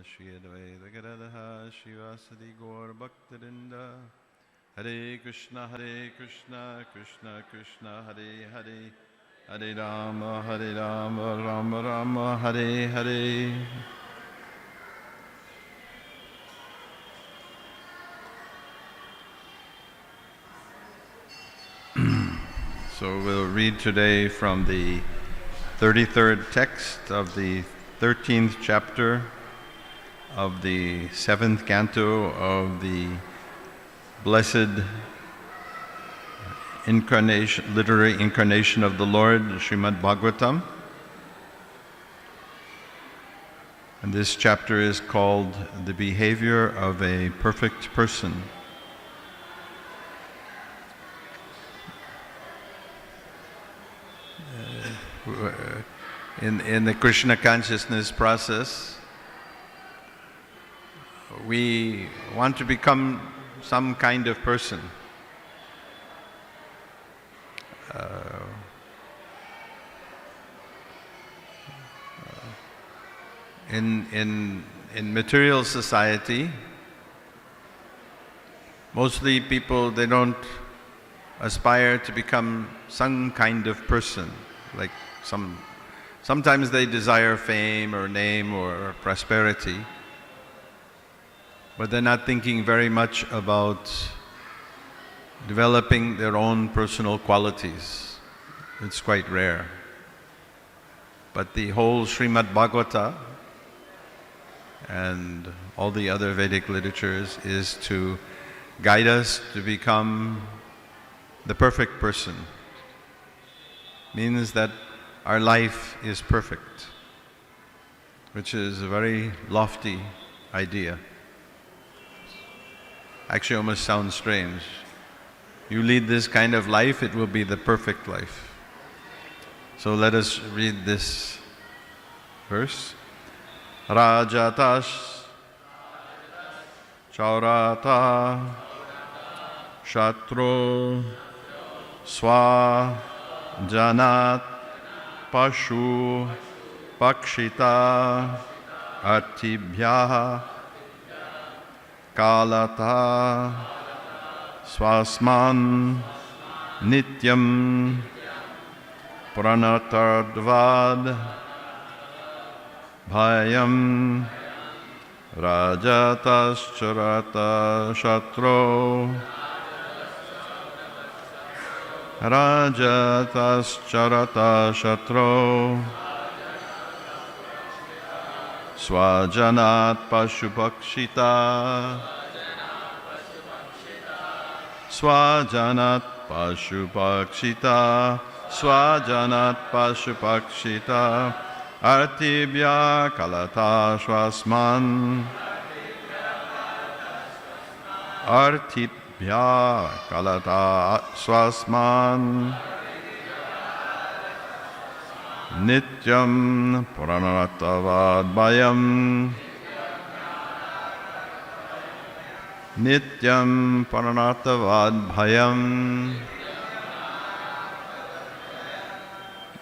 Shri Advaita Gadadha Shivasadi Gaur Bhaktarinda Hare Krishna Krishna Krishna Hare Hare Hare Rama Rama Rama Hare Hare. So we'll read today from the 33rd text of the 13th chapter of the 7th canto of the Blessed Incarnation, Literary Incarnation of the Lord, Srimad Bhagavatam. And this chapter is called The Behavior of a Perfect Person. In the Krishna consciousness process, we want to become some kind of person. In material society, mostly people, they don't aspire to become some kind of person, like sometimes they desire fame or name or prosperity, but they're not thinking very much about developing their own personal qualities. It's quite rare. But the whole Srimad Bhagavata and all the other Vedic literatures is to guide us to become the perfect person. Means that our life is perfect, which is a very lofty idea. Actually almost sounds strange. You lead this kind of life, it will be the perfect life. So let us read this verse. Rajatas Chaurata Shatru Swa Janat Pashu Pakshita Artibhyaha Kalata Swasman Nityam Pranatardvad Bhayam Rajatas Shatro Rajatas Shatro Swajanat Pashupakshita Swajanat Pashupakshita Swajanat Pashupakshita Artibhya Kalata Swasman Artibhya Kalata Swasman Nityam Pranatavad Bhayam Nityam Pranatavad Bhayam.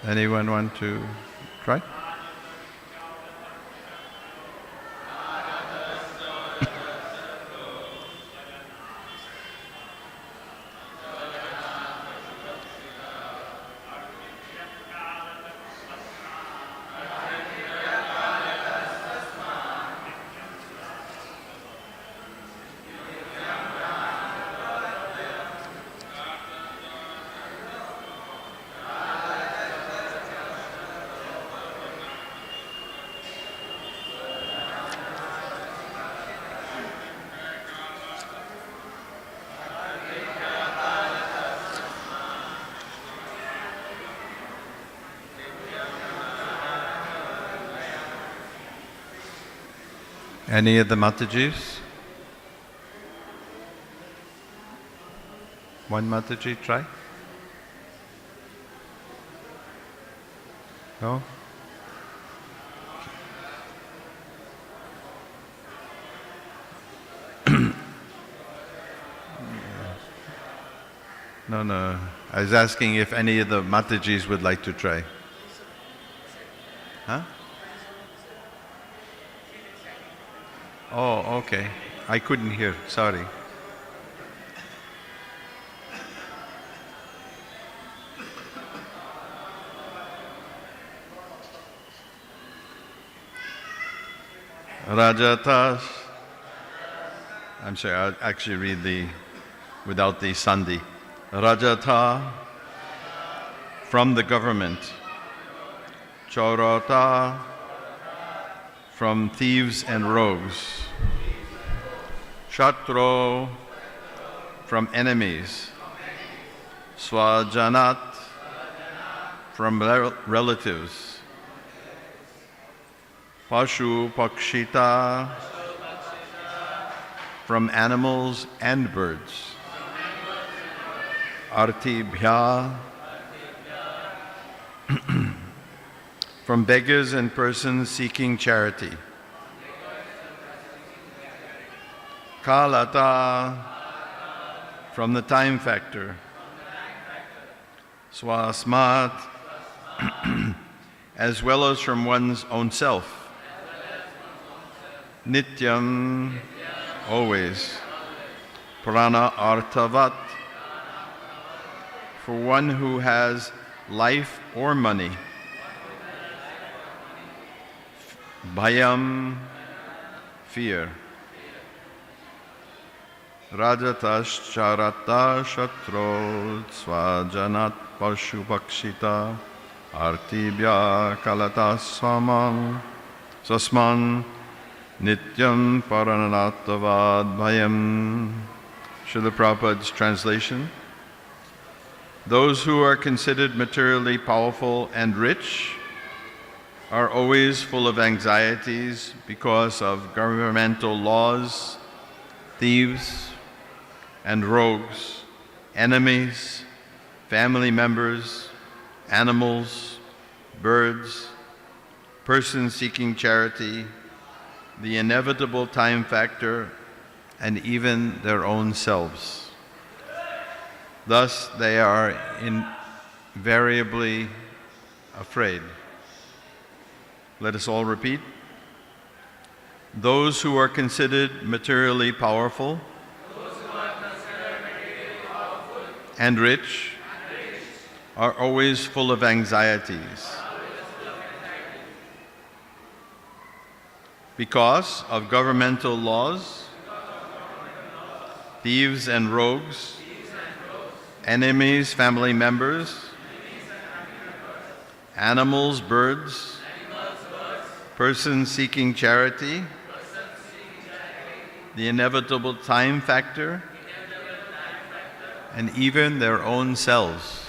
Anyone want to try? Any of the Matajis? One Mataji, try? No? No. I was asking if any of the Matajis would like to try. Huh? Oh, okay. I couldn't hear, sorry. Rajatas. I'm sorry, I'll actually read without the sandhi. Rajata, from the government. Chaurata, from thieves and rogues. Shatro, from enemies. Swajanat, from relatives. Pashu Pakshita, from animals and birds. Artibhya, from beggars and persons seeking charity. Kalata, from the time factor. Swasmat, as well as from one's own self. Nityam, always. Prana artavat, for one who has life or money. Bhayam, fear. Rajatas charata shatro swajanat pashu pakshita artibhya kalatas sasman nityam paranatavad bhayam. Srila Prabhupada's translation. Those who are considered materially powerful and rich are always full of anxieties because of governmental laws, thieves and rogues, enemies, family members, animals, birds, persons seeking charity, the inevitable time factor, and even their own selves. Thus, they are invariably afraid. Let us all repeat. Those who are considered materially powerful and rich are always full of anxieties because of governmental laws, thieves and rogues, enemies, family members, animals, birds, persons seeking charity, the inevitable time factor, and even their own selves.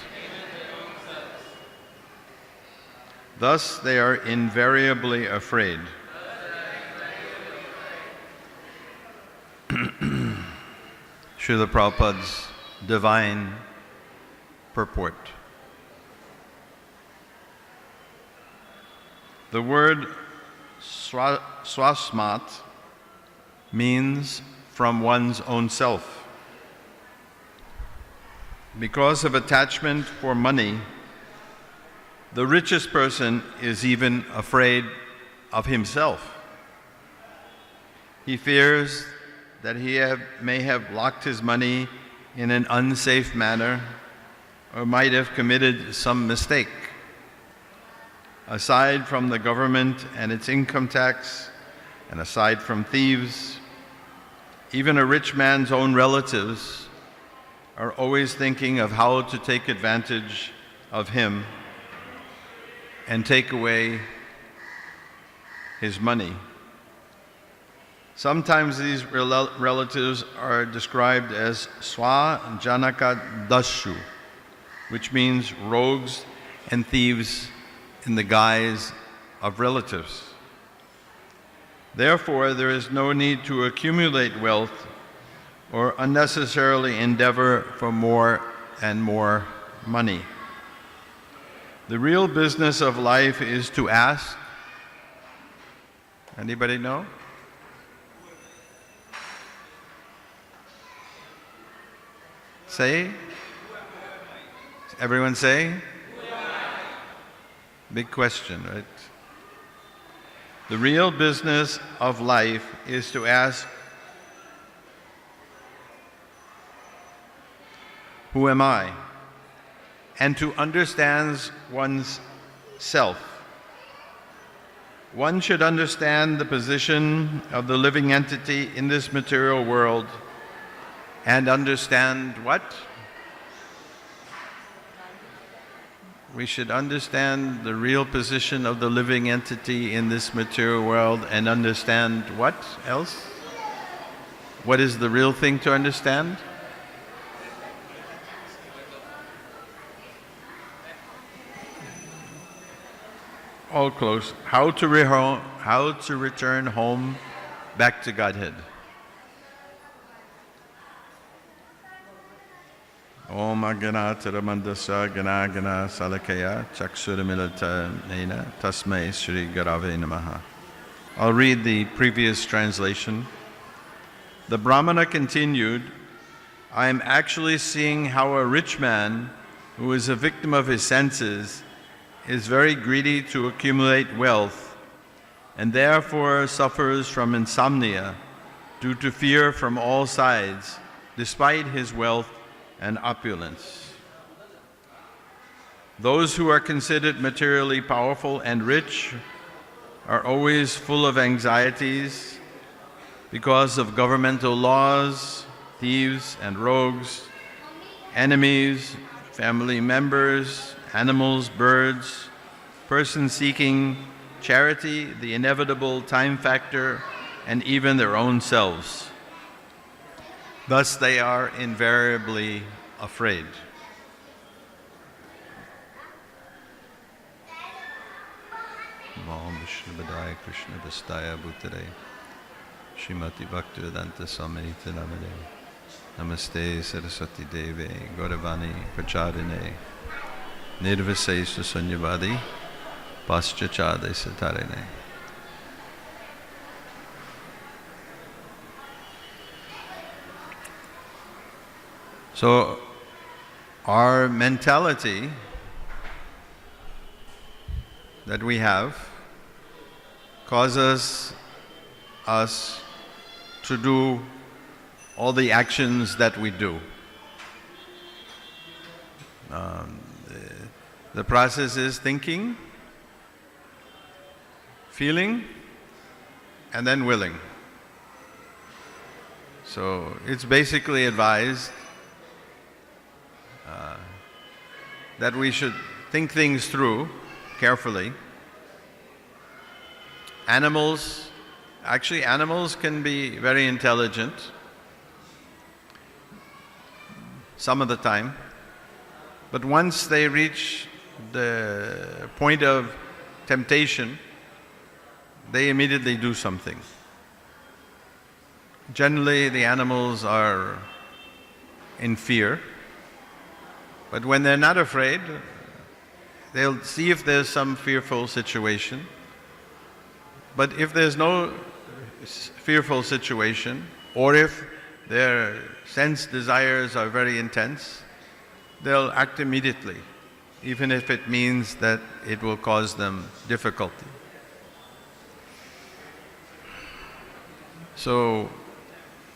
Thus, they are invariably afraid. Srila Prabhupada's divine purport. The word swasmat means from one's own self. Because of attachment for money, the richest person is even afraid of himself. He fears that he may have locked his money in an unsafe manner or might have committed some mistake. Aside from the government and its income tax, and aside from thieves, even a rich man's own relatives are always thinking of how to take advantage of him and take away his money. Sometimes these relatives are described as swajanaka dashu, which means rogues and thieves in the guise of relatives. Therefore, there is no need to accumulate wealth or unnecessarily endeavor for more and more money. The real business of life is to ask. Anybody know? Say. Everyone say? Big question, right? The real business of life is to ask, who am I? And to understand one's self. One should understand the position of the living entity in this material world and understand what? We should understand the real position of the living entity in this material world and understand what else? What is the real thing to understand? All close. How to return home back to Godhead. Om Aganataramandasa Gana Gana Salakaya Chaksuramilata Nena Tasmai Sri Garave Namaha. I'll read the previous translation. The Brahmana continued, I am actually seeing how a rich man who is a victim of his senses is very greedy to accumulate wealth and therefore suffers from insomnia due to fear from all sides, despite his wealth and opulence. Those who are considered materially powerful and rich are always full of anxieties because of governmental laws, thieves and rogues, enemies, family members, animals, birds, persons seeking charity, the inevitable time factor, and even their own selves. Thus they are invariably afraid. Om Vishnu Badaya Krishna Vastaya Bhutare Srimati Bhaktivedanta Swami Namade Namaste Saraswati Deve Gauravani Pracharine Nirvisesu Sunyavadi Paschachade Satarine. So our mentality that we have causes us to do all the actions that we do. The process is thinking, feeling, and then willing. So it's basically advised that we should think things through carefully. Animals can be very intelligent some of the time, but once they reach the point of temptation, they immediately do something. Generally, the animals are in fear, but when they're not afraid, they'll see if there's some fearful situation. But if there's no fearful situation, or if their sense desires are very intense, they'll act immediately, even if it means that it will cause them difficulty. So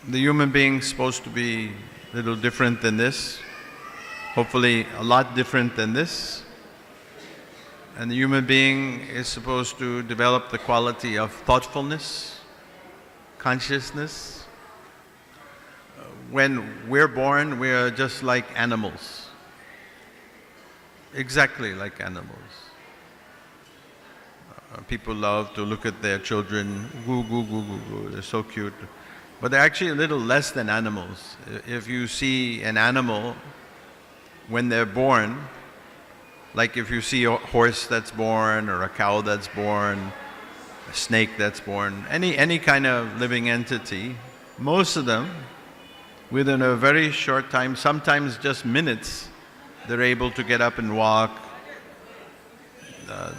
the human being is supposed to be a little different than this, hopefully a lot different than this. And the human being is supposed to develop the quality of thoughtfulness, consciousness. When we're born, we are just like animals. Exactly like animals. People love to look at their children, goo, goo, goo, goo, goo, they're so cute. But they're actually a little less than animals. If you see an animal when they're born, like if you see a horse that's born, or a cow that's born, a snake that's born, any kind of living entity, most of them, within a very short time, sometimes just minutes, they're able to get up and walk.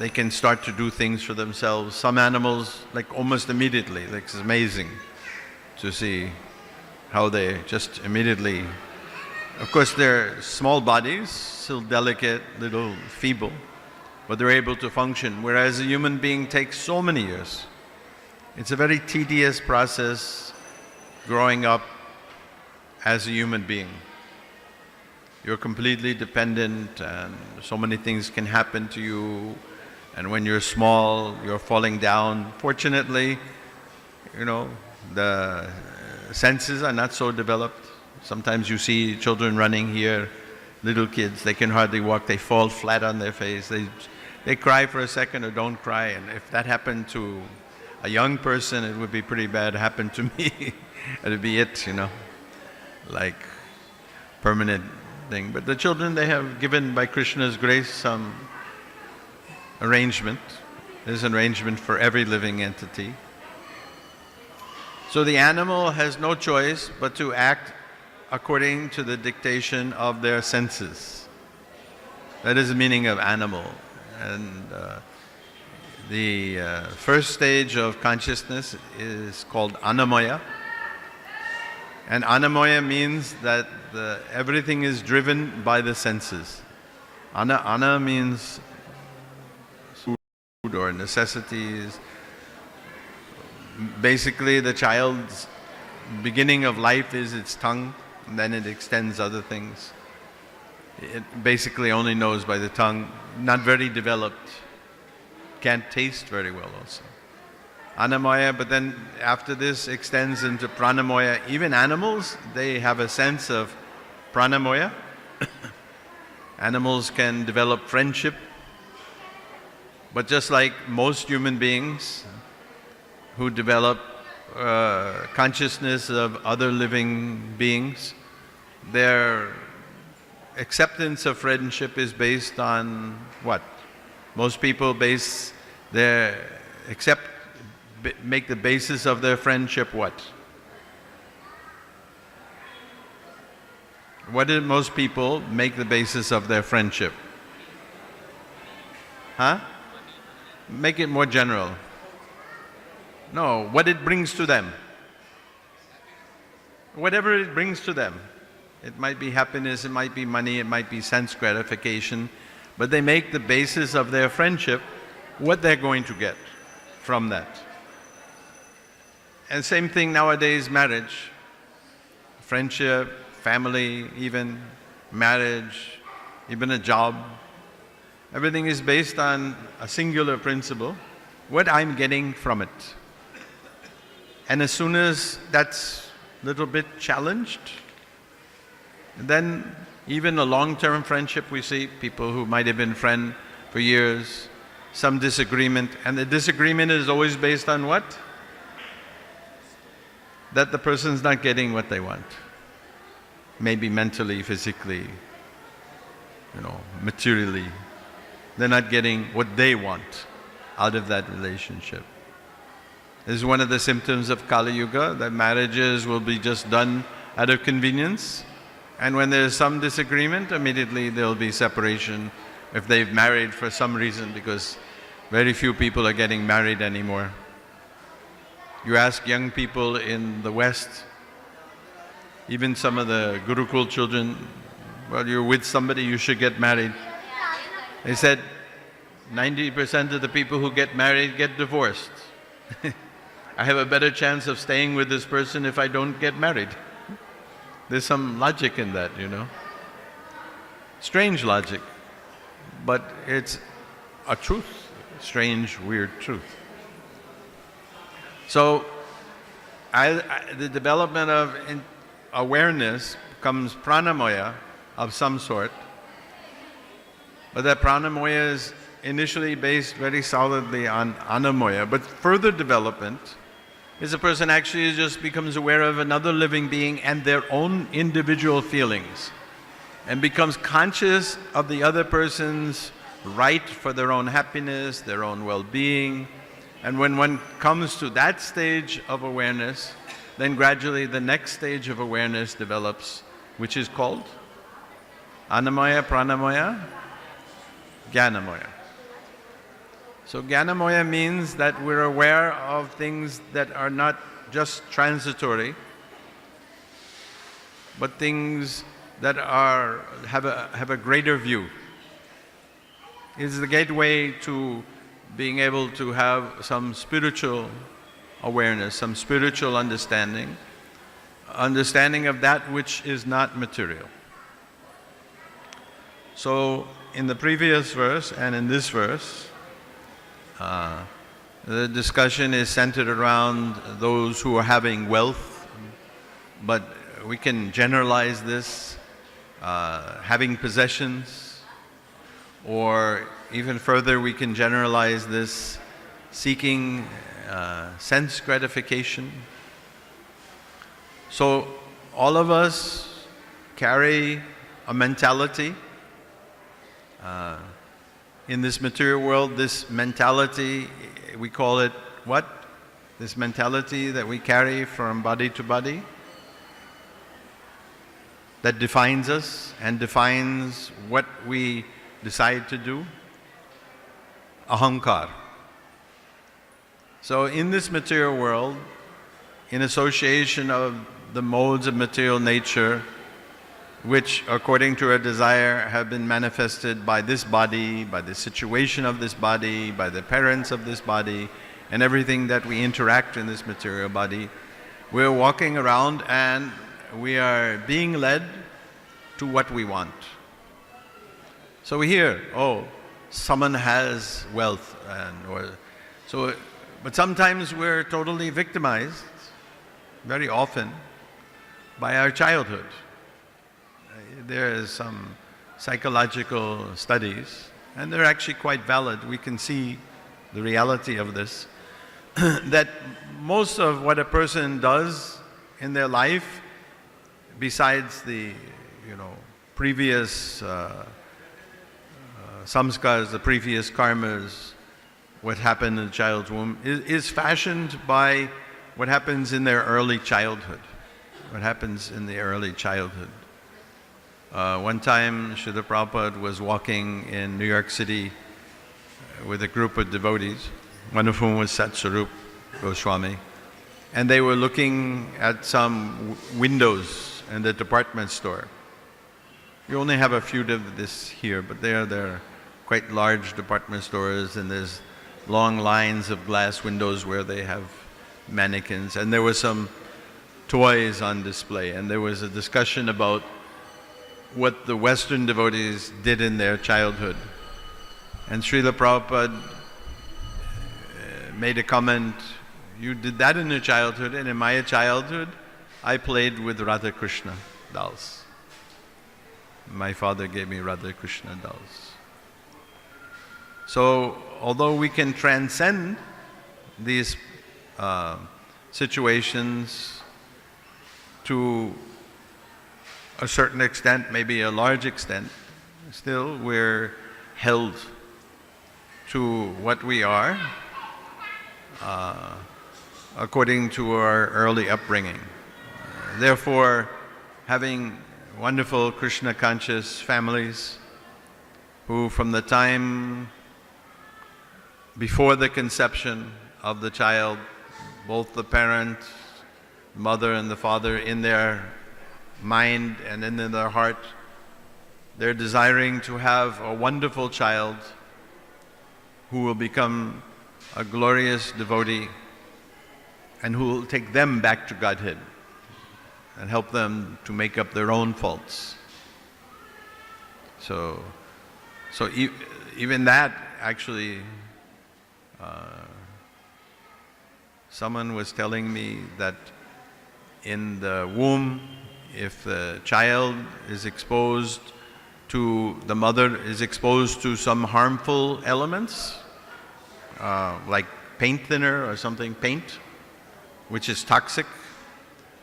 They can start to do things for themselves. Some animals, like almost immediately, like it's amazing to see how they just immediately. Of course, they're small bodies, still delicate, little feeble, but they're able to function, whereas a human being takes so many years It's a very tedious process growing up as a human being. You're completely dependent and so many things can happen to you, and when you're small, you're falling down. Fortunately, the senses are not so developed. Sometimes you see children running here, little kids, they can hardly walk, they fall flat on their face, they cry for a second or don't cry, and if that happened to a young person, it would be pretty bad. It happened to me, it'd be it, like permanent thing. But the children, they have given by Krishna's grace some arrangement. There's an arrangement for every living entity. So the animal has no choice but to act according to the dictation of their senses. That is the meaning of animal. And the first stage of consciousness is called Annamaya. And Annamaya means that everything is driven by the senses. Anna means food or necessities. Basically, the child's beginning of life is its tongue, and then it extends other things. It basically only knows by the tongue, not very developed, can't taste very well also. Annamaya, but then after this extends into Pranamaya. Even animals, they have a sense of Pranamaya. Animals can develop friendship, but just like most human beings who develop consciousness of other living beings, their acceptance of friendship is based on what? Most people make the basis of their friendship what? What did most people make the basis of their friendship? Huh? Make it more general. No, what it brings to them. Whatever it brings to them. It might be happiness, it might be money, it might be sense gratification, but they make the basis of their friendship what they're going to get from that. And same thing nowadays, marriage, friendship, family, even marriage, even a job. Everything is based on a singular principle, what I'm getting from it. And as soon as that's a little bit challenged, then even a long-term friendship, we see people who might have been friends for years, some disagreement, and the disagreement is always based on what? That the person's not getting what they want. Maybe mentally, physically, materially. They're not getting what they want out of that relationship. This is one of the symptoms of Kali Yuga, that marriages will be just done out of convenience, and when there's some disagreement, immediately there'll be separation if they've married for some reason, because very few people are getting married anymore. You ask young people in the West, even some of the Gurukul children, well, you're with somebody, you should get married. They said 90% of the people who get married get divorced. I have a better chance of staying with this person if I don't get married. There's some logic in that, Strange logic, but it's a truth, strange, weird truth. So, the development of awareness becomes pranamaya of some sort, but that pranamaya is initially based very solidly on annamaya, but further development is a person actually just becomes aware of another living being and their own individual feelings, and becomes conscious of the other person's right for their own happiness, their own well-being. And when one comes to that stage of awareness, then gradually the next stage of awareness develops, which is called Annamaya, Pranamaya, Jnanamaya. So Jnanamaya means that we're aware of things that are not just transitory, but things that have a greater view. It's the gateway to being able to have some spiritual awareness, some spiritual understanding, understanding of that which is not material. So in the previous verse and in this verse, the discussion is centered around those who are having wealth, but we can generalize this, having possessions, or even further we can generalize this, seeking sense gratification. So all of us carry a mentality. In this material world, this mentality, we call it what? This mentality that we carry from body to body, that defines us and defines what we decide to do. Ahankar. So in this material world, in association of the modes of material nature, which according to our desire have been manifested by this body, by the situation of this body, by the parents of this body, and everything that we interact in this material body, we're walking around and we are being led to what we want. So we hear, oh, someone has wealth, but sometimes we're totally victimized, very often, by our childhood. There is some psychological studies, and they're actually quite valid. We can see the reality of this, that most of what a person does in their life, besides the previous samskars, the previous karmas, what happened in the child's womb, is fashioned by what happens in their early childhood. What happens in the early childhood. One time, Srila Prabhupada was walking in New York City with a group of devotees, one of whom was Satsarup Goswami, and they were looking at some windows in the department store. You only have a few of this here, but they're quite large department stores, and there's long lines of glass windows where they have mannequins, and there were some toys on display, and there was a discussion about what the Western devotees did in their childhood. And Srila Prabhupada made a comment, you did that in your childhood, and in my childhood, I played with Radha Krishna dolls. My father gave me Radha Krishna dolls. So, although we can transcend these situations to a certain extent, maybe a large extent, still we're held to what we are according to our early upbringing. Therefore, having wonderful Krishna conscious families who from the time before the conception of the child, both the parent, mother and the father, in their mind and in their heart, they're desiring to have a wonderful child who will become a glorious devotee and who will take them back to Godhead and help them to make up their own faults. So even that actually, someone was telling me that in the womb, if the child is exposed to, the mother is exposed to some harmful elements, like paint thinner or something, paint, which is toxic.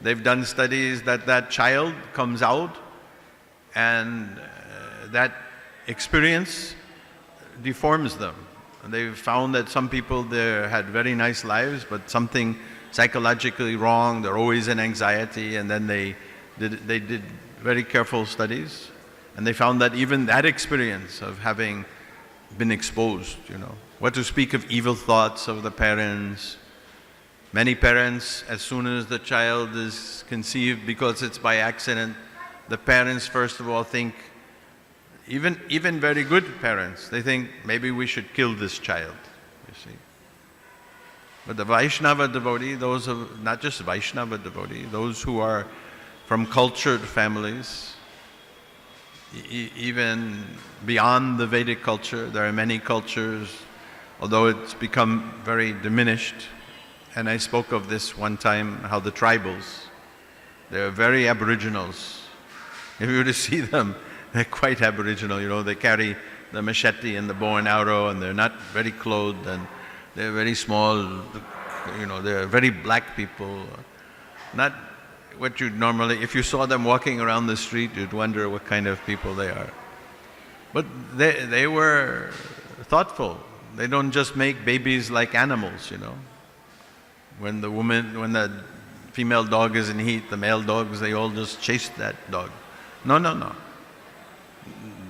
They've done studies that that child comes out and that experience deforms them. And they've found that some people there had very nice lives, but something psychologically wrong, they're always in anxiety, and then they did very careful studies, and they found that even that experience of having been exposed, what to speak of evil thoughts of the parents. Many parents, as soon as the child is conceived, because it's by accident, the parents first of all think, even very good parents, they think maybe we should kill this child, you see. But the Vaishnava devotee, those of, not just Vaishnava devotee, those who are from cultured families, even beyond the Vedic culture, there are many cultures, although it's become very diminished. And I spoke of this one time, how the tribals, they're very aboriginals. If you were to see them, they're quite aboriginal, you know, they carry the machete and the bow and arrow, and they're not very clothed, and they're very small, you know, they're very black people. Not what you'd normally, if you saw them walking around the street, you'd wonder what kind of people they are. But they were thoughtful. They don't just make babies like animals, you know. When the female dog is in heat, the male dogs, they all just chase that dog. No, no, no.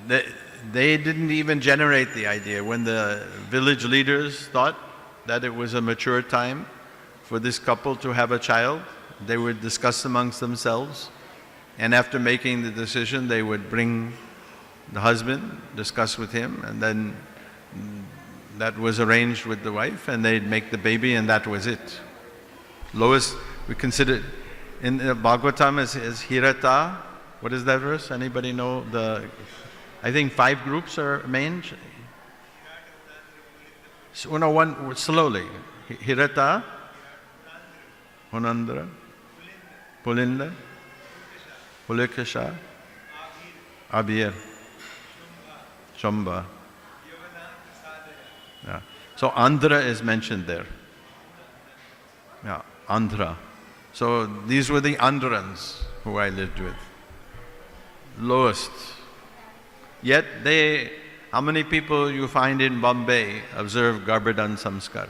They didn't even generate the idea. When the village leaders thought that it was a mature time for this couple to have a child, they would discuss amongst themselves, and after making the decision, they would bring the husband, discuss with him, and then that was arranged with the wife, and they'd make the baby, and that was it. Lowest, we consider, in Bhagavatam is Hirata. What is that verse? Anybody know the, I think 5 groups are main. So, no, one, slowly. Hirata, Hunandra, Pulinda, Pulikasha, Abir, Shamba. Yeah. So Andhra is mentioned there. Yeah, Andhra. So these were the Andhrans who I lived with. Lowest. Yet they, how many people you find in Bombay observe Garbhadan Samskar?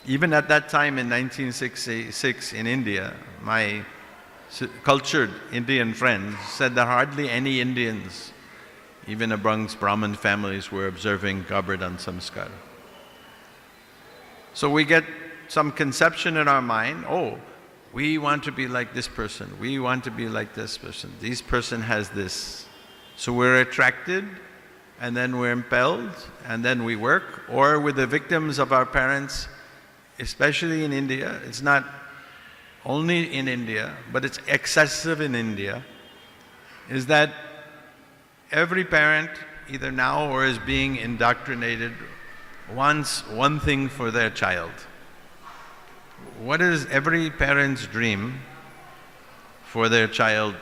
Even at that time in 1966 in India, my cultured Indian friends said that hardly any Indians, even amongst Brahmin families, were observing Garbhadan Samskar. So we get some conception in our mind, oh, we want to be like this person, we want to be like this person, this person has this. So we're attracted, and then we're impelled, and then we work. Or with the victims of our parents, especially in India, it's not only in India, but it's excessive in India, is that every parent, either now or is being indoctrinated, wants one thing for their child. What is every parent's dream for their child?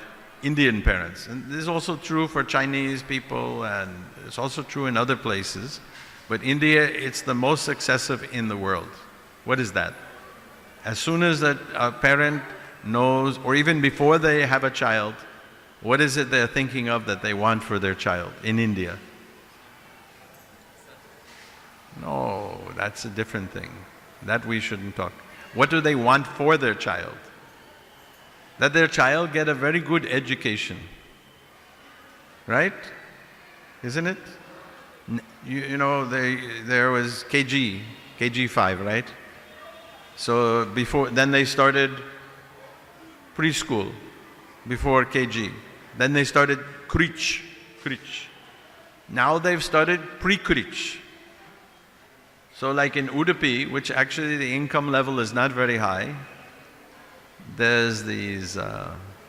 Indian parents. And this is also true for Chinese people, and it's also true in other places. But India, it's the most excessive in the world. What is that? As soon as a parent knows, or even before they have a child, what is it they're thinking of that they want for their child in India? No, that's a different thing. That we shouldn't talk. What do they want for their child? That their child get a very good education. Right? Isn't it? You know, there was KG 5, right? So then they started preschool, before KG. Then they started crèche. Now they've started pre-crèche. So like in Udupi, which actually the income level is not very high, there's these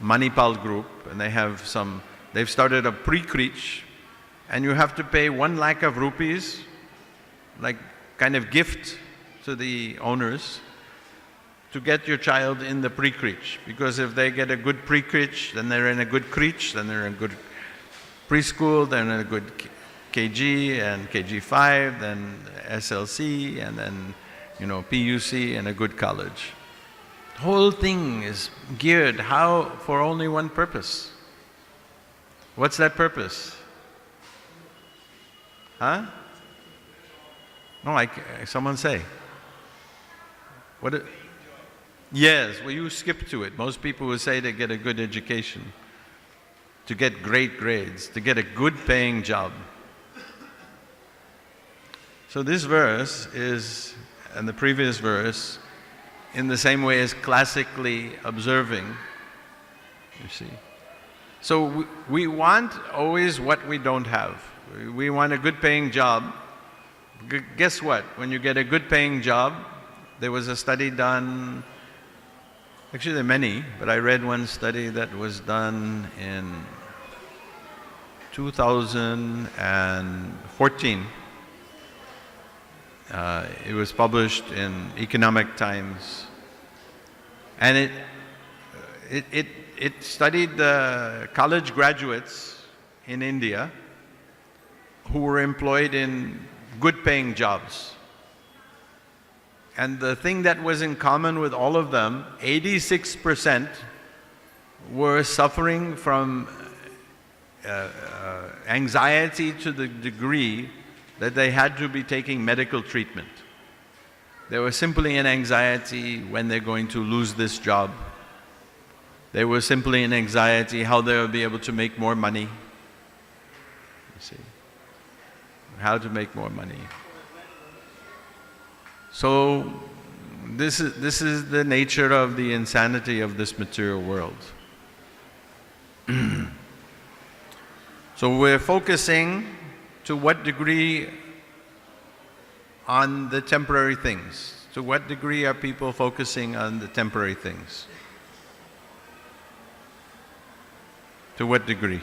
Manipal group, and they've started a pre-crèche, and you have to pay 1 lakh of rupees, like kind of gift to the owners, to get your child in the pre-crèche. Because if they get a good pre-crèche, then they're in a good crèche, then they're in a good preschool, then in a good KG and KG5, then SLC, and then, you know, PUC and a good college. The whole thing is geared for only one purpose. What's that purpose? Huh? No, someone say. Yes, well, you skip to it. Most people would say to get a good education, to get great grades, to get a good paying job. So this verse is, and the previous verse, in the same way as classically observing, you see. So we want always what we don't have. We want a good paying job, Guess what? When you get a good paying job, there was a study done, actually there are many, but I read one study that was done in 2014. It was published in Economic Times, and it studied the college graduates in India who were employed in good paying jobs. And the thing that was in common with all of them, 86% were suffering from anxiety to the degree that they had to be taking medical treatment. They were simply in anxiety when they're going to lose this job. They were simply in anxiety how they will be able to make more money. You see, how to make more money. So this is the nature of the insanity of this material world. So we're focusing to what degree on the temporary things? To what degree are people focusing on the temporary things? To what degree?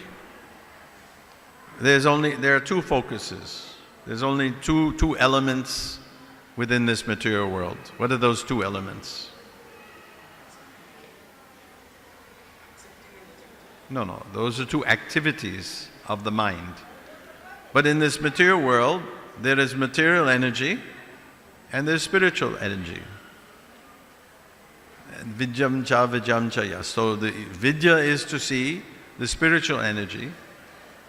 There are two focuses. There's only two elements within this material world. What are those two elements? No, those are two activities of the mind. But in this material world, there is material energy and there's spiritual energy. Vidyam cha vidyam chaya. So the vidya is to see the spiritual energy,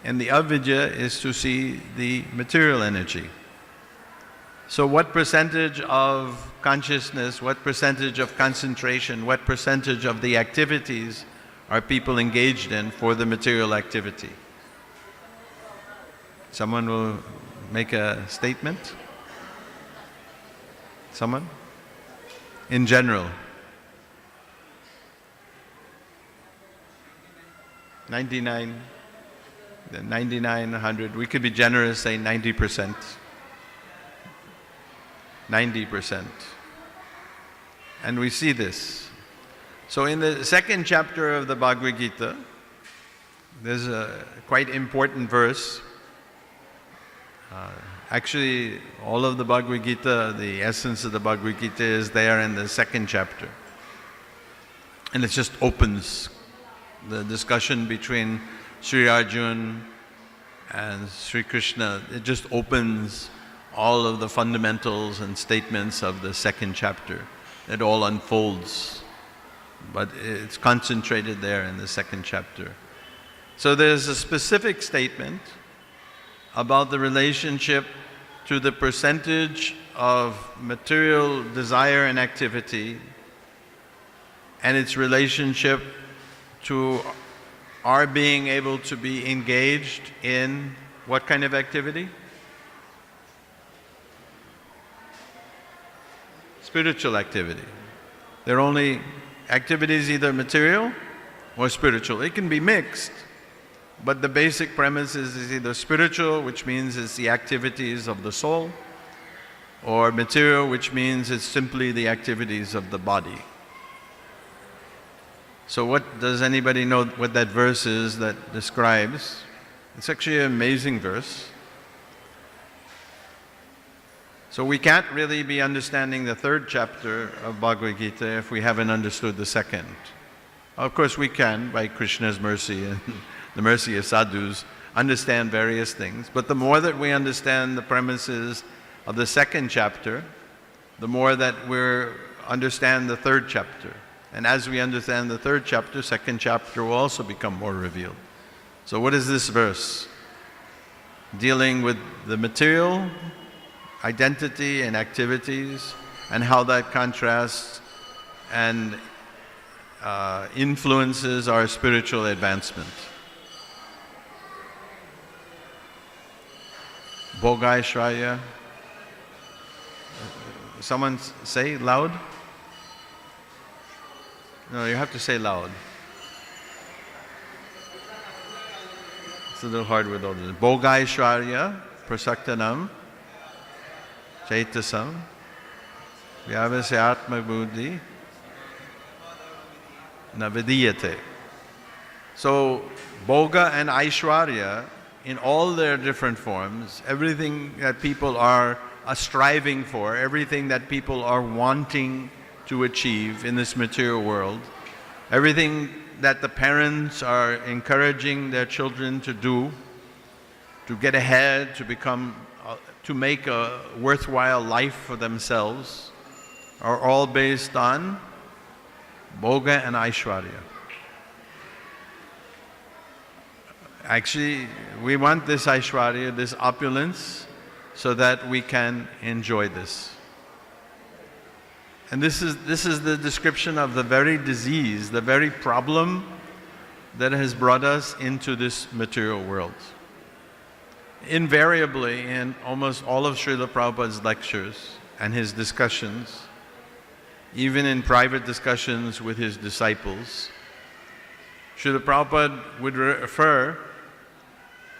and the avidya is to see the material energy. So what percentage of consciousness, what percentage of concentration, what percentage of the activities are people engaged in for the material activity? Someone will make a statement? Someone? In general. 99, 100. We could be generous, say 90%. 90%. And we see this. So in the second chapter of the Bhagavad Gita, there's a quite important verse. Actually, all of the Bhagavad Gita, the essence of the Bhagavad Gita is there in the second chapter. And it just opens the discussion between Sri Arjuna and Sri Krishna. It just opens all of the fundamentals and statements of the second chapter. It all unfolds, but it's concentrated there in the second chapter. So there's a specific statement about the relationship to the percentage of material desire and activity and its relationship to our being able to be engaged in what kind of activity? Spiritual activity. There are only activities either material or spiritual. It can be mixed, but the basic premise is either spiritual, which means it's the activities of the soul, or material, which means it's simply the activities of the body. So what does anybody know what that verse is that describes? It's actually an amazing verse. So we can't really be understanding the third chapter of Bhagavad Gita if we haven't understood the second. Of course we can, by Krishna's mercy and the mercy of sadhus, understand various things. But the more that we understand the premises of the second chapter, the more that we understand the third chapter. And as we understand the third chapter, second chapter will also become more revealed. So what is this verse? Dealing with the material identity and activities and how that contrasts and influences our spiritual advancement. Bhogaishraya. Someone say loud? No, you have to say loud. It's a little hard with all this. Bhogaishraya prasaktanam Chaitasam Vyavasyatma Buddhi Navidiyate. So, Bhoga and Aishwarya, in all their different forms, everything that people are striving for, everything that people are wanting to achieve in this material world, everything that the parents are encouraging their children to do, to get ahead, to become, to make a worthwhile life for themselves, are all based on Bhoga and Aishwarya. Actually, we want this Aishwarya, this opulence, so that we can enjoy this. And this is the description of the very disease, the very problem that has brought us into this material world. Invariably, in almost all of Srila Prabhupada's lectures and his discussions, even in private discussions with his disciples, Srila Prabhupada would refer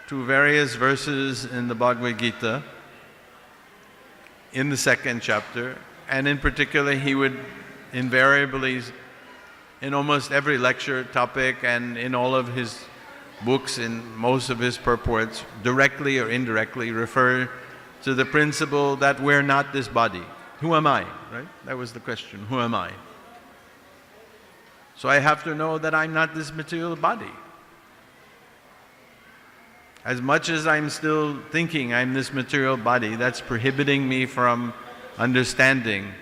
to various verses in the Bhagavad Gita in the second chapter, and in particular he would invariably, in almost every lecture topic and in all of his books, in most of his purports, directly or indirectly refer to the principle that we're not this body. Who am I? Right? That was the question. Who am I? So I have to know that I'm not this material body. As much as I'm still thinking I'm this material body, that's prohibiting me from understanding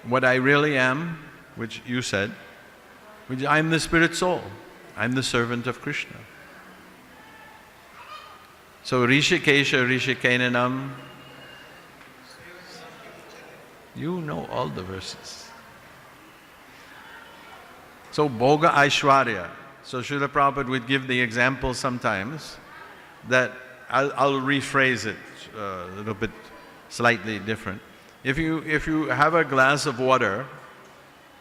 what I really am, which you said, which I'm the spirit soul. I'm the servant of Krishna. So Rishikesha Rishikeninam, you know all the verses. So Bhoga Aishwarya. So Srila Prabhupada would give the example sometimes that I'll rephrase it a little bit slightly different. If you have a glass of water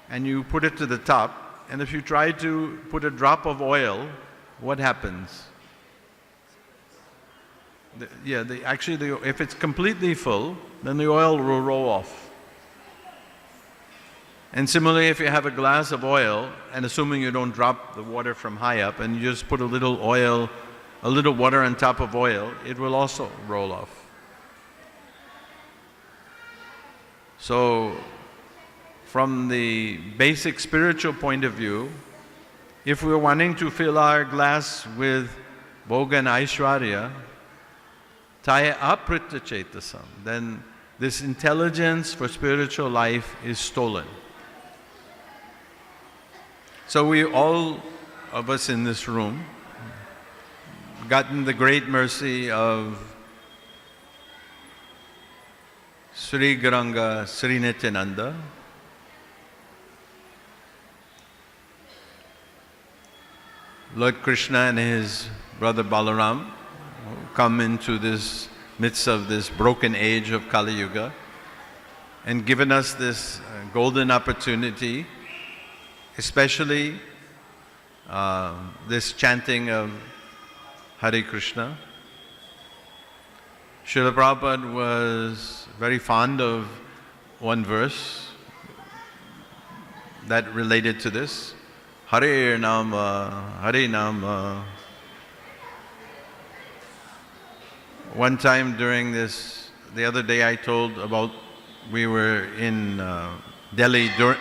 and you put it to the top, and if you try to put a drop of oil, what happens? If it's completely full, then the oil will roll off. And similarly, if you have a glass of oil, and assuming you don't drop the water from high up, and you just put a little oil, a little water on top of oil, it will also roll off. So, from the basic spiritual point of view, if we're wanting to fill our glass with Bhoga and Aishwarya, Taya Aprita Chetasam, then this intelligence for spiritual life is stolen. So we all of us in this room gotten the great mercy of Sri Gauranga Sri Nityananda, Lord Krishna and his brother Balaram come into this midst of this broken age of Kali Yuga and given us this golden opportunity, especially this chanting of Hare Krishna. Srila Prabhupada was very fond of one verse that related to this. Hare Nama, Hare Nama. One time during this, the other day I told about, we were in Delhi during,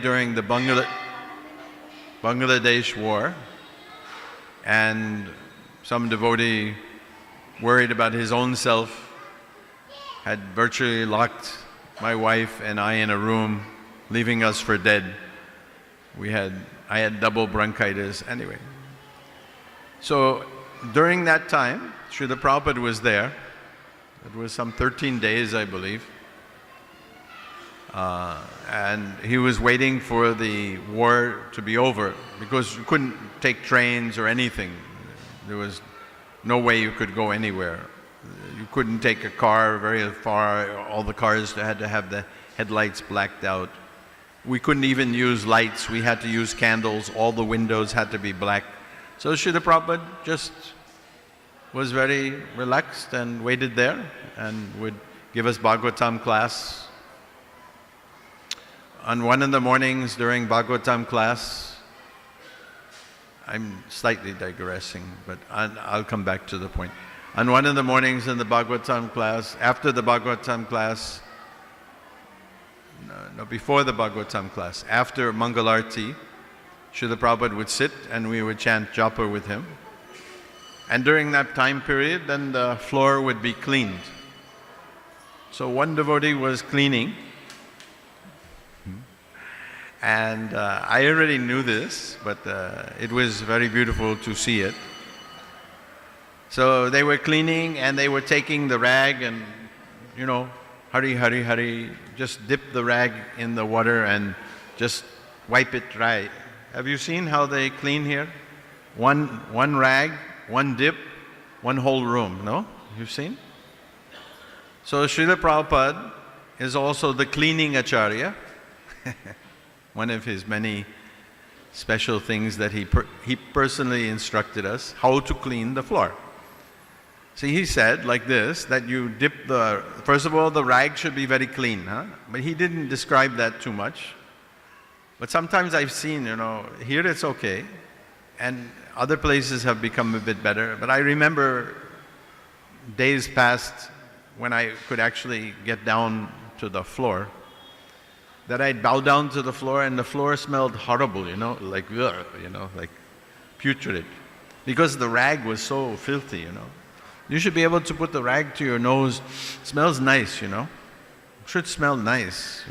during the Bangladesh war, and some devotee, worried about his own self, had virtually locked my wife and I in a room, leaving us for dead. I had double bronchitis, anyway. So during that time, Srila Prabhupada was there. It was some 13 days, I believe. And he was waiting for the war to be over because you couldn't take trains or anything. There was no way you could go anywhere. You couldn't take a car very far. All the cars had to have the headlights blacked out. We couldn't even use lights. We had to use candles. All the windows had to be black. So Srila Prabhupada just was very relaxed and waited there and would give us Bhagavatam class. On one of the mornings during Bhagavatam class, I'm slightly digressing, but I'll come back to the point. On one of the mornings in the Bhagavatam class, after the Bhagavatam class, before the Bhagavatam class, after Mangalarti, Srila Prabhupada would sit and we would chant japa with him. And during that time period, then the floor would be cleaned. So one devotee was cleaning, and I already knew this, but it was very beautiful to see it. So they were cleaning and they were taking the rag and, hurry, just dip the rag in the water and just wipe it dry. Have you seen how they clean here? One rag, one dip, one whole room, no? You've seen? So Srila Prabhupada is also the cleaning acharya. One of his many special things that he personally instructed us, how to clean the floor. See, he said like this, that you dip first of all, the rag should be very clean, huh? But he didn't describe that too much. But sometimes I've seen, here it's okay, and other places have become a bit better. But I remember days past when I could actually get down to the floor, that I'd bow down to the floor and the floor smelled horrible, like like putrid, because the rag was so filthy, You should be able to put the rag to your nose. It smells nice, It should smell nice,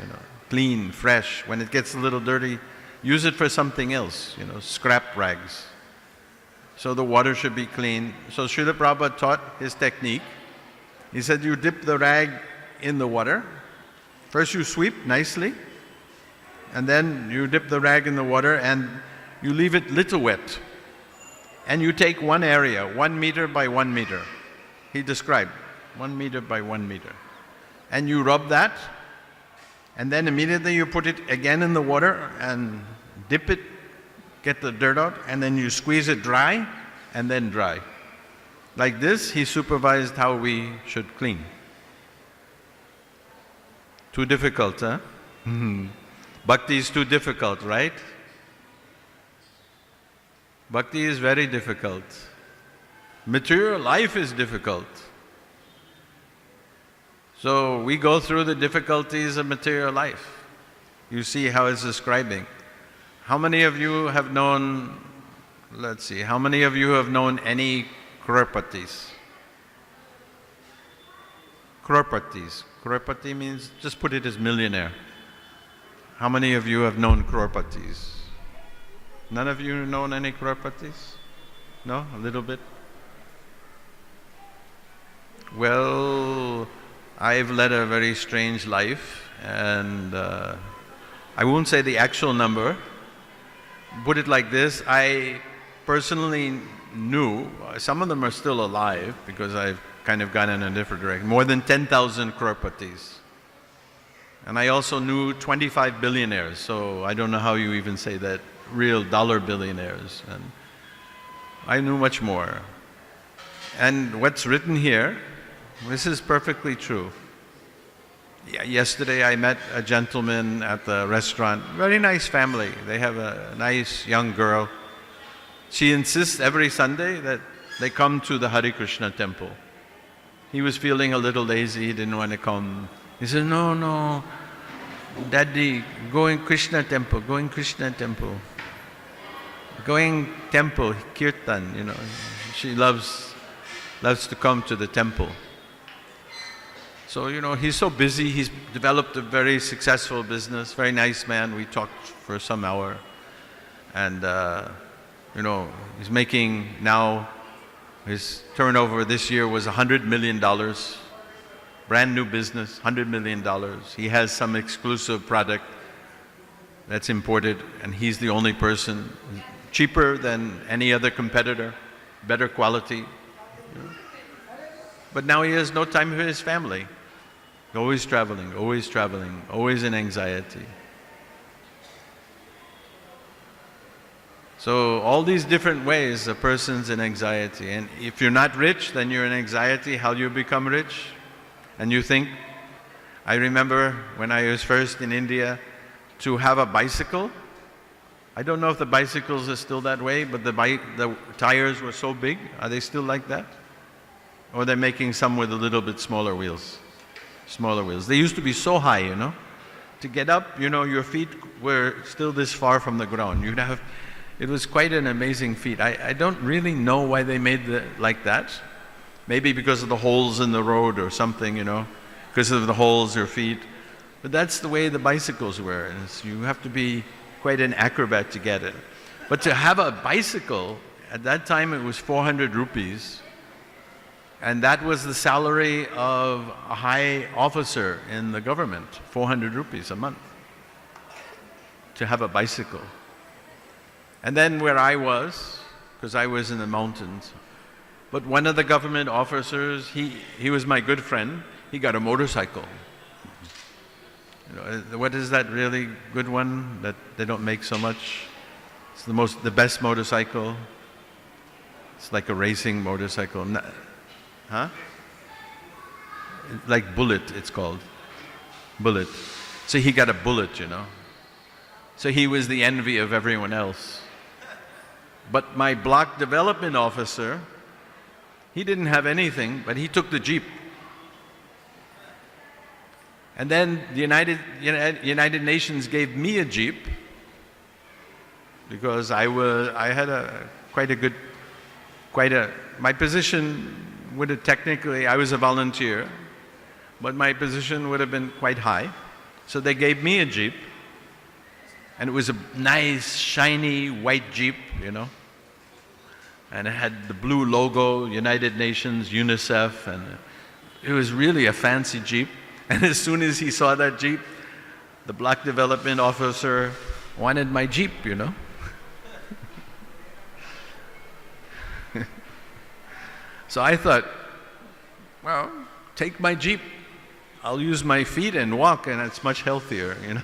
clean, fresh. When it gets a little dirty, use it for something else, scrap rags. So the water should be clean. So Srila Prabhupada taught his technique. He said you dip the rag in the water. First you sweep nicely, and then you dip the rag in the water and you leave it little wet. And you take one area, 1 meter by 1 meter. He described 1 meter by 1 meter. And you rub that, and then immediately you put it again in the water and dip it, get the dirt out, and then you squeeze it dry, and then dry. Like this, he supervised how we should clean. Too difficult, huh? Bhakti is too difficult, right? Bhakti is very difficult. Material life is difficult. So we go through the difficulties of material life. You see how it's describing. How many of you have known, how many of you have known any crorpatis? Crorpatis. Crorpati means, just put it as millionaire. How many of you have known crorpatis? None of you known any crorpatis? No? A little bit? Well, I've led a very strange life, and I won't say the actual number. Put it like this, I personally knew, some of them are still alive because I've kind of gone in a different direction, more than 10,000 crorpatis. And I also knew 25 billionaires, so I don't know how you even say that, real dollar billionaires. And I knew much more. And what's written here, this is perfectly true. Yesterday I met a gentleman at the restaurant, very nice family. They have a nice young girl. She insists every Sunday that they come to the Hare Krishna temple. He was feeling a little lazy, he didn't want to come. He said, no, Daddy, going Krishna temple, going Krishna temple. Going temple, kirtan, She loves to come to the temple. So, he's so busy, he's developed a very successful business, very nice man. We talked for some hour. And, he's making now, his turnover this year was $100 million. Brand new business, $100 million. He has some exclusive product that's imported, and he's the only person, cheaper than any other competitor, better quality. You know. But now he has no time for his family. Always traveling, always in anxiety. So all these different ways a person's in anxiety. And if you're not rich, then you're in anxiety. How do you become rich? And you think, I remember when I was first in India, to have a bicycle. I don't know if the bicycles are still that way, but the tires were so big. Are they still like that? Or they're making some with a little bit smaller wheels? Smaller wheels. They used to be so high, you know. To get up, you know, your feet were still this far from the ground. It was quite an amazing feat. I don't really know why they made it like that. Maybe because of the holes in the road or something, you know. Because of the holes, your feet. But that's the way the bicycles were. And you have to be quite an acrobat to get it. But to have a bicycle, at that time it was 400 rupees. And that was the salary of a high officer in the government, 400 rupees a month, to have a bicycle. And then where I was, because I was in the mountains, but one of the government officers, he was my good friend, he got a motorcycle. You know, what is that really good one that they don't make so much? It's the best motorcycle. It's like a racing motorcycle. Huh? Like Bullet, it's called. Bullet. So he got a Bullet, you know. So he was the envy of everyone else. But my block development officer, he didn't have anything, but he took the Jeep. And then the United Nations gave me a Jeep because I had my position would have technically, I was a volunteer, but my position would have been quite high. So they gave me a Jeep, and it was a nice, shiny, white Jeep, you know. And it had the blue logo, United Nations, UNICEF, and it was really a fancy Jeep. And as soon as he saw that Jeep, the block development officer wanted my Jeep, you know. So I thought, well, take my Jeep. I'll use my feet and walk, and it's much healthier, you know.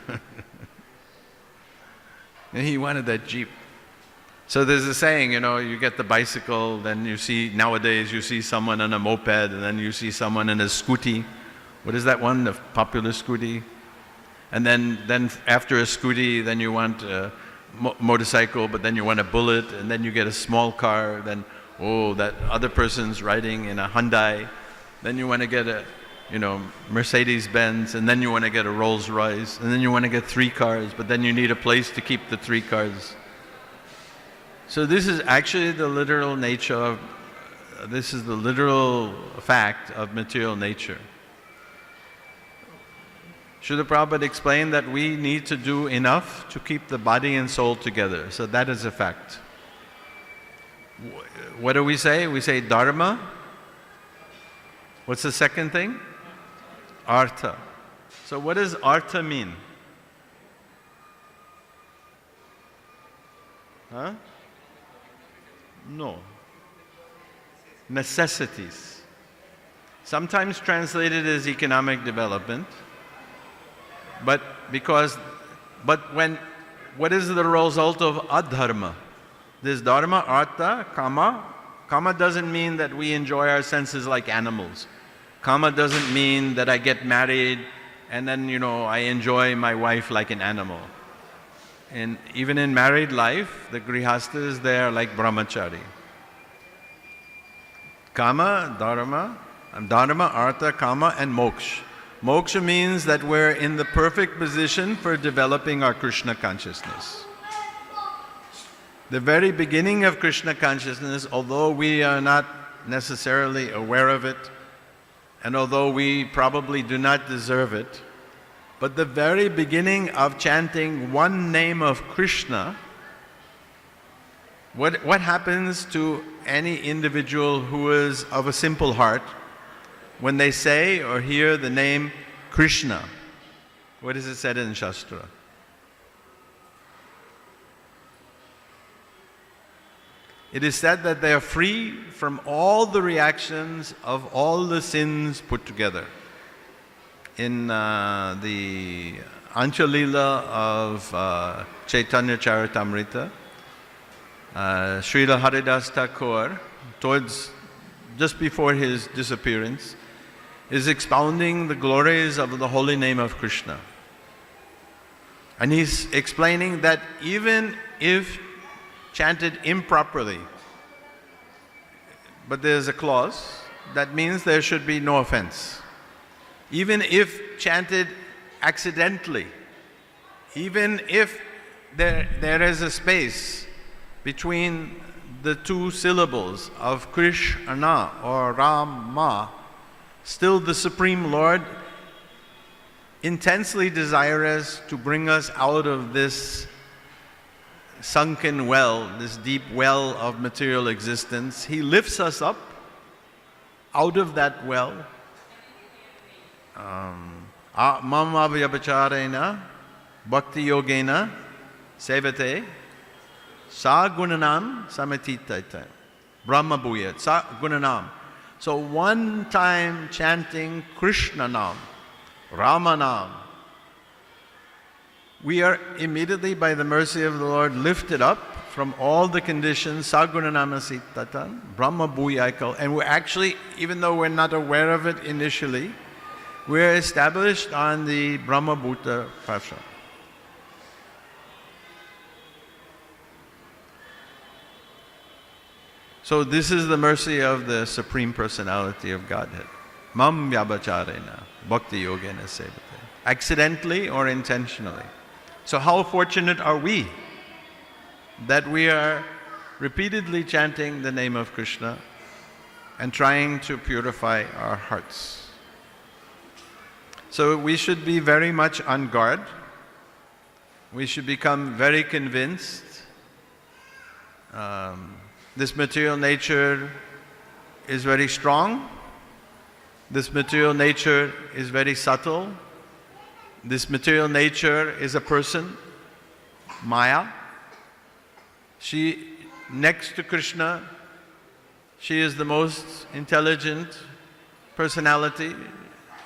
And he wanted that Jeep. So there's a saying, you know, you get the bicycle, then nowadays you see someone on a moped, and then you see someone in a scooty. What is that one, the popular scooty? And then after a scooty, then you want a motorcycle, but then you want a Bullet, and then you get a small car, then, oh, that other person's riding in a Hyundai. Then you want to get a, you know, Mercedes-Benz, and then you want to get a Rolls-Royce, and then you want to get 3 cars, but then you need a place to keep the 3 cars. So this is actually the literal nature this is the literal fact of material nature. Srila Prabhupada explained that we need to do enough to keep the body and soul together. So that is a fact. What do we say? We say dharma. What's the second thing? Artha. So what does artha mean? Huh? No. Necessities. Sometimes translated as economic development. What is the result of adharma? There's dharma, artha, kama. Kama doesn't mean that we enjoy our senses like animals. Kama doesn't mean that I get married and then, you know, I enjoy my wife like an animal. And even in married life, the grihastas, they are like brahmachari. Kama, dharma, artha, kama, and moksha. Moksha means that we're in the perfect position for developing our Krishna consciousness. The very beginning of Krishna consciousness, although we are not necessarily aware of it, and although we probably do not deserve it, but the very beginning of chanting one name of Krishna, what happens to any individual who is of a simple heart when they say or hear the name Krishna? What is it said in Shastra? It is said that they are free from all the reactions of all the sins put together. In the Anchalila of Chaitanya Charitamrita, Srila Haridas Thakur, just before his disappearance, is expounding the glories of the holy name of Krishna. And he's explaining that even if chanted improperly, but there's a clause, that means there should be no offense. Even if chanted accidentally, even if there is a space between the two syllables of Krishna or Rama, still the Supreme Lord, intensely desirous to bring us out of this sunken well, this deep well of material existence, He lifts us up out of that well. Mam avyabacharena bhakti yogena sevate sa gunanam samatitaita brahma bhuyat sa gunanam. So one time chanting Krishna Nam, Rama Nam, we are immediately, by the mercy of the Lord, lifted up from all the conditions, Sagunanamasitatan, Brahma Bhuyaikal, and we're actually, even though we're not aware of it initially, we're established on the Brahma Bhuta Pasha. So this is the mercy of the Supreme Personality of Godhead. Mam Vyabacharena, Bhakti Yogena Sevate. Accidentally or intentionally. So how fortunate are we that we are repeatedly chanting the name of Krishna and trying to purify our hearts. So we should be very much on guard. We should become very convinced. This material nature is very strong. This material nature is very subtle. This material nature is a person, Maya. She, next to Krishna, she is the most intelligent personality.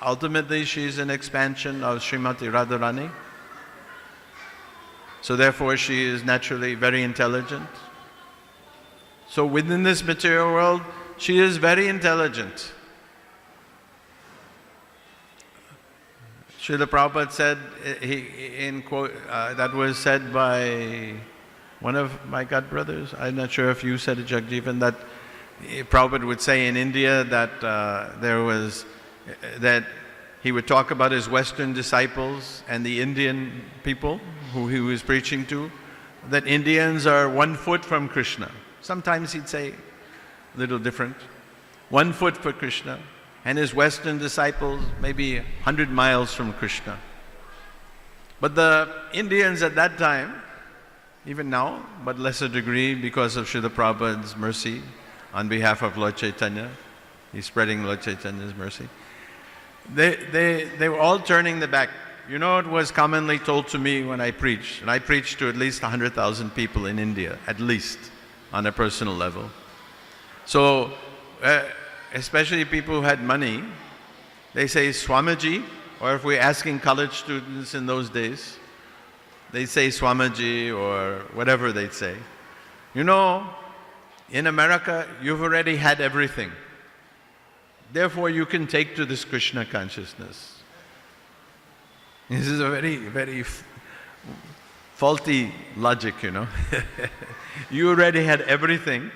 Ultimately, she is an expansion of Srimati Radharani. So therefore, she is naturally very intelligent. So within this material world, she is very intelligent. Srila Prabhupada said, that was said by one of my god brothers, I'm not sure if you said it, Jagjeevan, that Prabhupada would say in India that that he would talk about his Western disciples and the Indian people who he was preaching to, that Indians are 1 foot from Krishna. Sometimes he'd say a little different. 1 foot for Krishna. And his Western disciples maybe 100 miles from Krishna. But the Indians at that time, even now, but lesser degree because of Srila Prabhupada's mercy on behalf of Lord Chaitanya, he's spreading Lord Chaitanya's mercy. They were all turning their back. You know, it was commonly told to me when I preached, and I preached to at least 100,000 people in India, at least, on a personal level. So, especially people who had money, they say Swamiji, or if we're asking college students in those days, they say Swamiji or whatever they'd say. You know, in America, you've already had everything. Therefore, you can take to this Krishna consciousness. This is a very, very faulty logic, you know. You already had everything.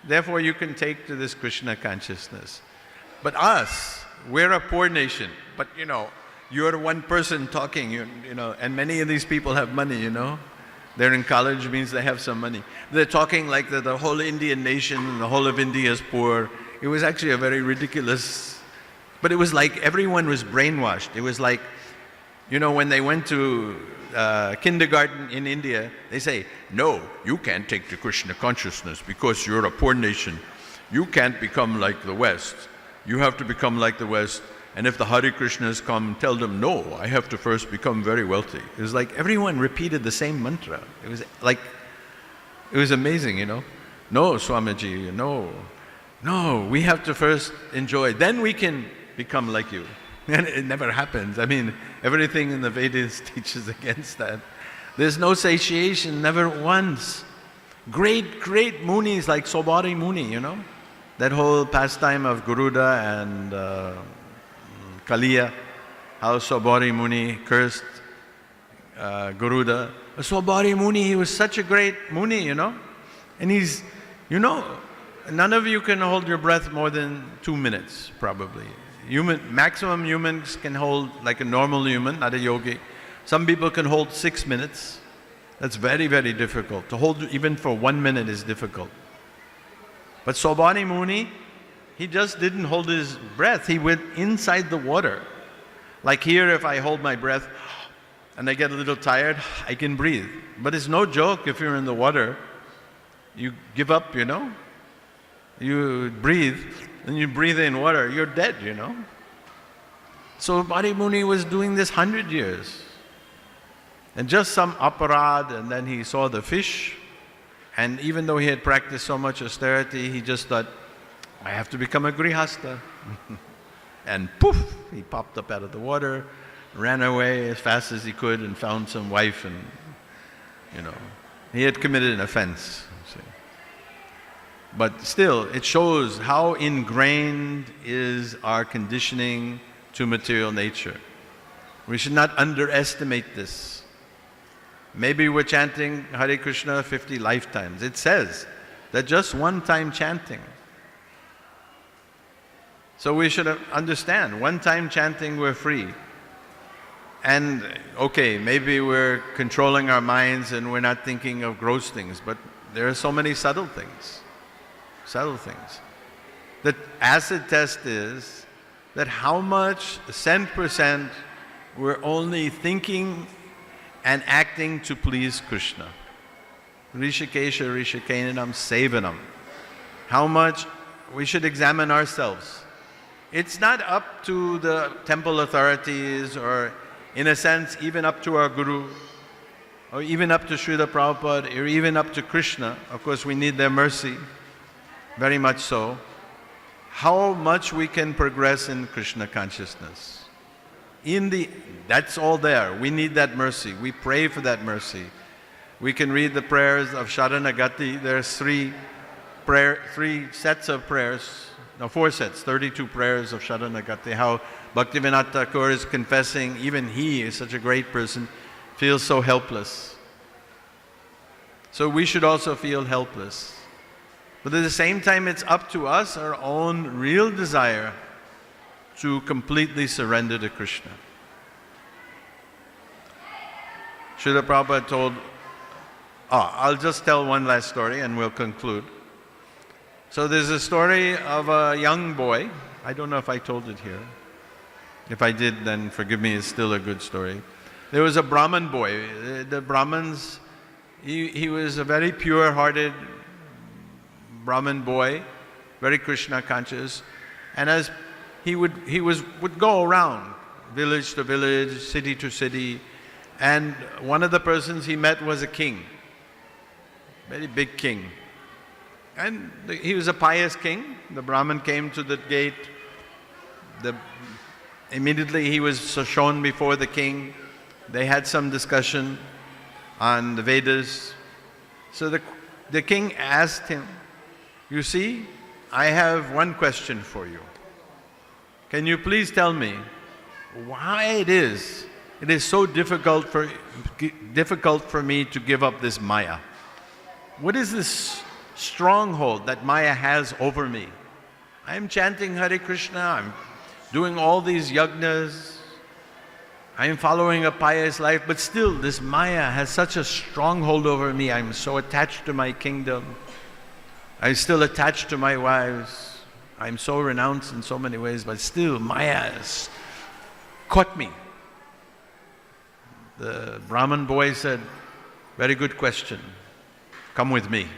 Therefore, you can take to this Krishna consciousness. But us, we're a poor nation. But you know, you're one person talking, you know, and many of these people have money, you know. They're in college, means they have some money. They're talking like the whole Indian nation and the whole of India is poor. It was actually a very ridiculous, but it was like everyone was brainwashed. It was like, you know, when they went to kindergarten in India, they say, no, you can't take to Krishna consciousness because you're a poor nation. You can't become like the West. You have to become like the West. And if the Hare Krishnas come, tell them, no, I have to first become very wealthy. It was like everyone repeated the same mantra. It was like, it was amazing, you know. No, Swamiji, no. No, we have to first enjoy, then we can become like you. And it never happens. I mean, everything in the Vedas teaches against that. There's no satiation, never once. Great, great munis like Sobari Muni, you know? That whole pastime of Garuda and Kaliya, how Sobari Muni cursed Garuda. Sobari Muni, he was such a great Muni, you know? And he's, you know, none of you can hold your breath more than 2 minutes, probably. Maximum humans can hold, like a normal human, not a yogi. Some people can hold 6 minutes. That's very, very difficult. To hold even for 1 minute is difficult. But Sobari Muni, he just didn't hold his breath. He went inside the water. Like here, if I hold my breath and I get a little tired, I can breathe. But it's no joke if you're in the water. You give up, you know. You breathe, and you breathe in water, you're dead, you know. So Sobari Muni was doing this 100 years. And just some aparad, and then he saw the fish. And even though he had practiced so much austerity, he just thought, I have to become a grihasta. And poof, he popped up out of the water, ran away as fast as he could and found some wife, and, you know, he had committed an offense. See. But still, it shows how ingrained is our conditioning to material nature. We should not underestimate this. Maybe we're chanting Hare Krishna 50 lifetimes. It says that just one time chanting. So we should understand, one time chanting we're free. And okay, maybe we're controlling our minds and we're not thinking of gross things, but there are so many subtle things. Subtle things. The acid test is that how much cent percent we're only thinking and acting to please Krishna. Rishikesha Rishikeninam Sevanam. How much we should examine ourselves. It's not up to the temple authorities, or in a sense even up to our Guru, or even up to Srila Prabhupada, or even up to Krishna. Of course we need their mercy, very much so. How much we can progress in Krishna consciousness. That's all there. We need that mercy. We pray for that mercy. We can read the prayers of Sharanagati. There's three sets of prayers, no, 4 sets, 32 prayers of Sharanagati. How Bhaktivinoda Thakur is confessing, even he is such a great person, feels so helpless. So we should also feel helpless. But at the same time, it's up to us, our own real desire, to completely surrender to Krishna. Srila Prabhupada told, I'll just tell one last story and we'll conclude. So there's a story of a young boy. I don't know if I told it here. If I did, then forgive me, it's still a good story. There was a Brahmin boy. The Brahmins, he was a very pure-hearted Brahmin boy, very Krishna conscious, and as he would go around village to village, city to city, and one of the persons he met was a king, very big king. And he was a pious king. The Brahmin came to the gate. Immediately he was shown before the king. They had some discussion on the Vedas. So the king asked him, you see, I have one question for you. Can you please tell me why it is so difficult for me to give up this Maya? What is this stronghold that Maya has over me? I'm chanting Hare Krishna, I'm doing all these yajnas, I'm following a pious life, but still this Maya has such a stronghold over me. I'm so attached to my kingdom. I'm still attached to my wives. I'm so renounced in so many ways, but still Maya has caught me. The Brahmin boy said, very good question. Come with me.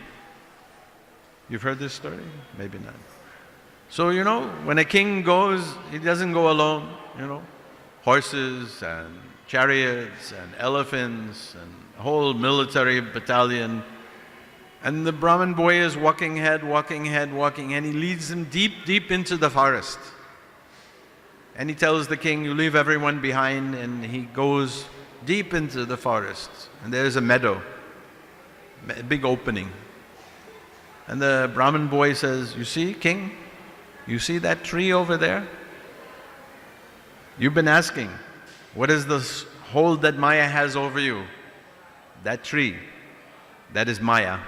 You've heard this story? Maybe not. So, you know, when a king goes, he doesn't go alone, you know. Horses and chariots and elephants and a whole military battalion. And the Brahmin boy is walking ahead, and he leads him deep, deep into the forest. And he tells the king, you leave everyone behind, and he goes deep into the forest. And there's a meadow, a big opening. And the Brahmin boy says, you see, king, you see that tree over there? You've been asking, what is this hold that Maya has over you? That tree, that is Maya.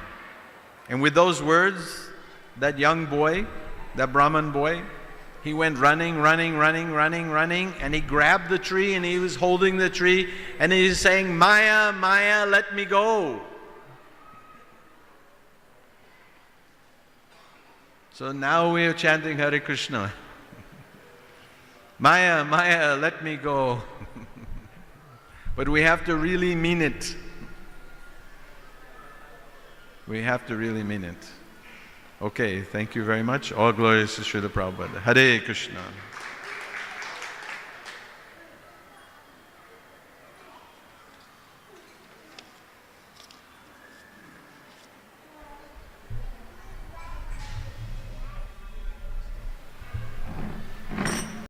And with those words, that young boy, that Brahmin boy, he went running, and he grabbed the tree, and he was holding the tree, and he's saying, Maya, Maya, let me go. So now we are chanting Hare Krishna. Maya, Maya, let me go. But we have to really mean it. We have to really mean it. Okay, thank you very much. All glories to Srila Prabhupada. Hare Krishna.